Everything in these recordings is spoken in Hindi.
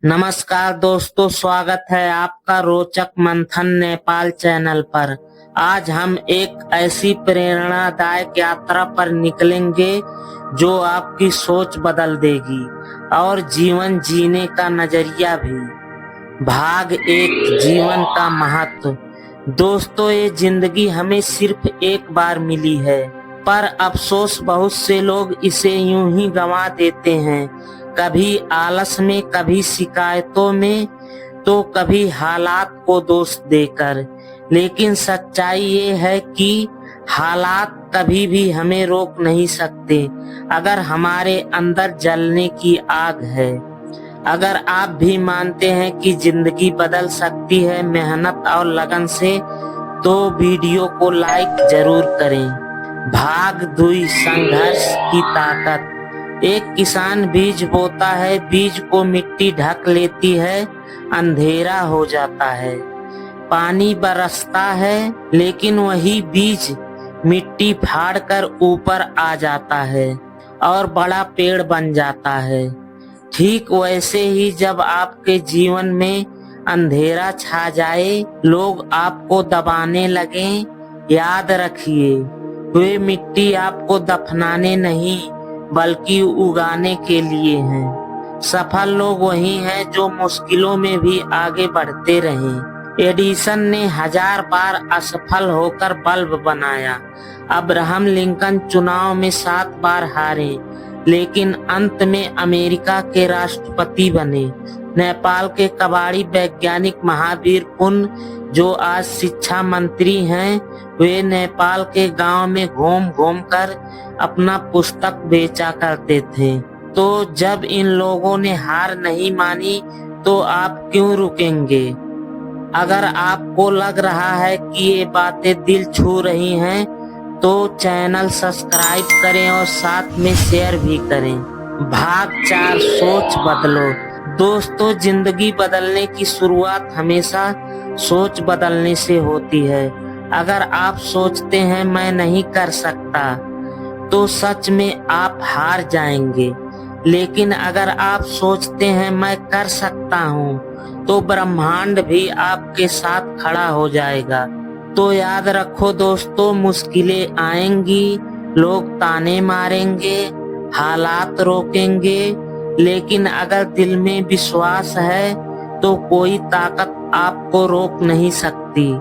नमस्कार दोस्तों, स्वागत है आपका रोचक मंथन नेपाल चैनल पर। आज हम एक ऐसी प्रेरणादायक यात्रा पर निकलेंगे जो आपकी सोच बदल देगी और जीवन जीने का नजरिया भी। भाग एक, जीवन का महत्व। दोस्तों, ये जिंदगी हमें सिर्फ एक बार मिली है, पर अफसोस बहुत से लोग इसे यूं ही गंवा देते हैं। कभी आलस में, कभी शिकायतों में, तो कभी हालात को दोष देकर। लेकिन सच्चाई ये है कि हालात कभी भी हमें रोक नहीं सकते अगर हमारे अंदर जलने की आग है। अगर आप भी मानते हैं कि जिंदगी बदल सकती है मेहनत और लगन से, तो वीडियो को लाइक जरूर करें। भाग 2, संघर्ष की ताकत। एक किसान बीज बोता है, बीज को मिट्टी ढक लेती है, अंधेरा हो जाता है। पानी बरसता है, लेकिन वही बीज मिट्टी फाड़कर ऊपर आ जाता है और बड़ा पेड़ बन जाता है। ठीक वैसे ही जब आपके जीवन में अंधेरा छा जाए, लोग आपको दबाने लगे, याद रखिए, वे मिट्टी आपको दफनाने नहीं बल्कि उगाने के लिए हैं। सफल लोग वही हैं जो मुश्किलों में भी आगे बढ़ते रहे। एडिसन ने 1000 बार असफल होकर बल्ब बनाया। अब्राहम लिंकन चुनाव में 7 बार हारे, लेकिन अंत में अमेरिका के राष्ट्रपति बने। नेपाल के कबाड़ी वैज्ञानिक महावीर पुन, जो आज शिक्षा मंत्री हैं, वे नेपाल के गांव में घूम घूम कर अपना पुस्तक बेचा करते थे। तो जब इन लोगों ने हार नहीं मानी, तो आप क्यों रुकेंगे? अगर आपको लग रहा है कि ये बातें दिल छू रही हैं, तो चैनल सब्सक्राइब करें और साथ में शेयर भी करें। भाग 4, सोच बदलो। दोस्तों, जिंदगी बदलने की शुरुआत हमेशा सोच बदलने से होती है। अगर आप सोचते हैं मैं नहीं कर सकता, तो सच में आप हार जाएंगे। लेकिन अगर आप सोचते हैं मैं कर सकता हूँ, तो ब्रह्मांड भी आपके साथ खड़ा हो जाएगा। तो याद रखो दोस्तों, मुश्किलें आएंगी, लोग ताने मारेंगे, हालात रोकेंगे, लेकिन अगर दिल में विश्वास है तो कोई ताकत आपको रोक नहीं सकती।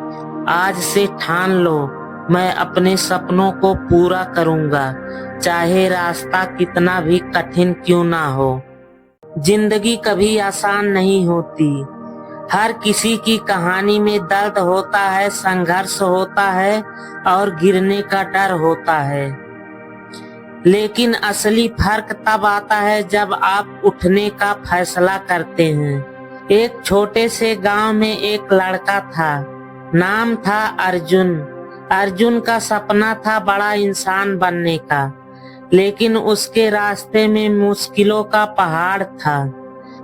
आज से ठान लो, मैं अपने सपनों को पूरा करूंगा, चाहे रास्ता कितना भी कठिन क्यों ना हो। जिंदगी कभी आसान नहीं होती। हर किसी की कहानी में दर्द होता है, संघर्ष होता है और गिरने का डर होता है। लेकिन असली फर्क तब आता है जब आप उठने का फैसला करते हैं। एक छोटे से गांव में एक लड़का था, नाम था अर्जुन। अर्जुन का सपना था बड़ा इंसान बनने का, लेकिन उसके रास्ते में मुश्किलों का पहाड़ था।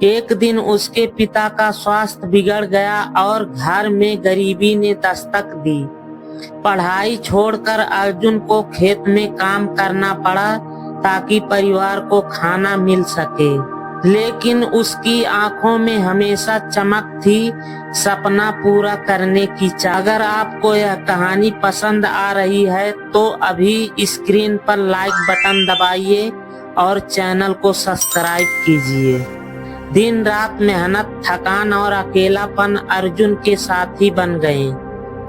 एक दिन उसके पिता का स्वास्थ्य बिगड़ गया और घर में गरीबी ने दस्तक दी। पढ़ाई छोड़कर अर्जुन को खेत में काम करना पड़ा ताकि परिवार को खाना मिल सके। लेकिन उसकी आंखों में हमेशा चमक थी, सपना पूरा करने की चाह। अगर आपको यह कहानी पसंद आ रही है तो अभी स्क्रीन पर लाइक बटन दबाइए और चैनल को सब्सक्राइब कीजिए। दिन रात मेहनत, थकान और अकेलापन अर्जुन के साथी बन गए।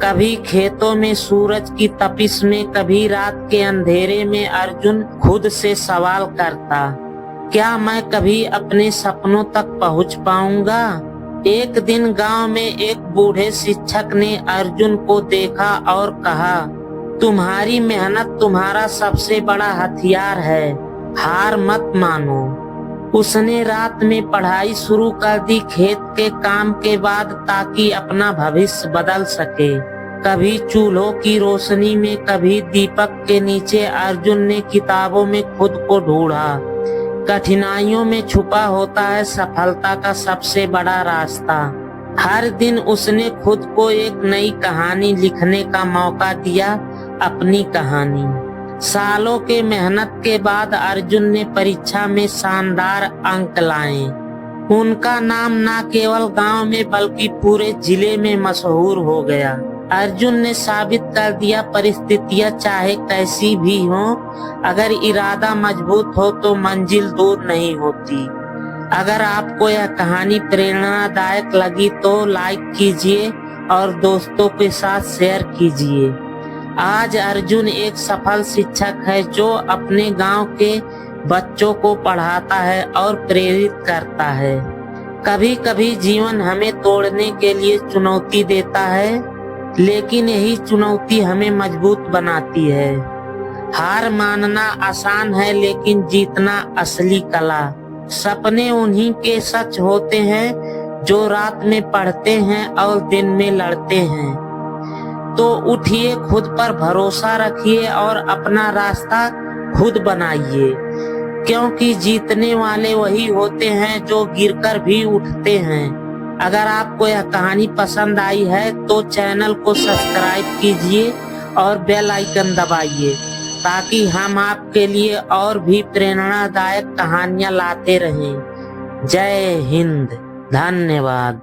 कभी खेतों में सूरज की तपिश में, कभी रात के अंधेरे में अर्जुन खुद से सवाल करता, क्या मैं कभी अपने सपनों तक पहुंच पाऊंगा? एक दिन गांव में एक बूढ़े शिक्षक ने अर्जुन को देखा और कहा, तुम्हारी मेहनत तुम्हारा सबसे बड़ा हथियार है, हार मत मानो। उसने रात में पढ़ाई शुरू कर दी, खेत के काम के बाद, ताकि अपना भविष्य बदल सके। कभी चूल्हों की रोशनी में, कभी दीपक के नीचे अर्जुन ने किताबों में खुद को ढूंढा। कठिनाइयों में छुपा होता है सफलता का सबसे बड़ा रास्ता। हर दिन उसने खुद को एक नई कहानी लिखने का मौका दिया, अपनी कहानी। सालों के मेहनत के बाद अर्जुन ने परीक्षा में शानदार अंक लाए। उनका नाम न केवल गांव में बल्कि पूरे जिले में मशहूर हो गया। अर्जुन ने साबित कर दिया, परिस्थितियां चाहे कैसी भी हो, अगर इरादा मजबूत हो तो मंजिल दूर नहीं होती। अगर आपको यह कहानी प्रेरणादायक लगी तो लाइक कीजिए और दोस्तों के साथ शेयर कीजिए। आज अर्जुन एक सफल शिक्षक है जो अपने गांव के बच्चों को पढ़ाता है और प्रेरित करता है। कभी कभी जीवन हमें तोड़ने के लिए चुनौती देता है, लेकिन यही चुनौती हमें मजबूत बनाती है। हार मानना आसान है, लेकिन जीतना असली कला। सपने उन्हीं के सच होते हैं जो रात में पढ़ते हैं और दिन में लड़ते हैं। तो उठिए, खुद पर भरोसा रखिए और अपना रास्ता खुद बनाइए, क्योंकि जीतने वाले वही होते हैं जो गिरकर भी उठते हैं। अगर आपको यह कहानी पसंद आई है तो चैनल को सब्सक्राइब कीजिए और बेल आइकन दबाइए, ताकि हम आपके लिए और भी प्रेरणादायक कहानियां लाते रहें। जय हिंद, धन्यवाद।